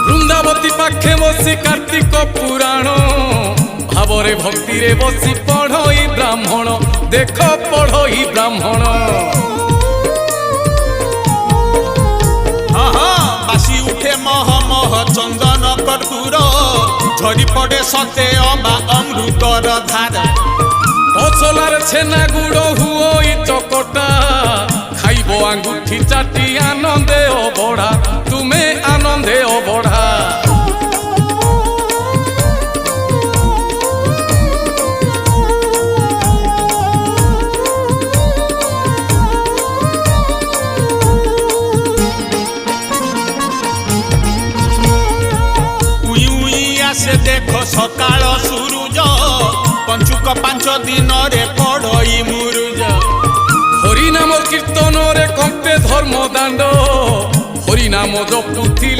ବୃନ୍ଦାବତୀ ପାଖେ ବସି କାର୍ତ୍ତିକ ପୁରାଣ ଭାବରେ ଭକ୍ତିରେ ବସି ପଢ଼ଇ ବ୍ରାହ୍ମଣ ଦେଖ ପଢ଼ଇ ବ୍ରାହ୍ମଣ। ବାସି ଉଠେ ମହ ମହ ଚନ୍ଦନ କର୍ପୂର ଝଡ଼ି ପଡ଼େ ସତେ ଅବା ଅମୃତର ଧାର। ପଚଲାରେ ଛେନା ଗୁଡ଼ ହୁଅଇ ଚକଟା ଖାଇବ ଆଙ୍ଗୁଠି ଚାଟି ଆନନ୍ଦେ ଅବଢ଼ା ତୁମେ ଆନନ୍ଦେ ଅବଢ଼ା। से देख सकाळ सूरुज पंचुक 5 दिन रे पढ़ई मुरुज। हरि नाम कीर्तन रे कंपे धर्म दांड हरि नाम जपुथिले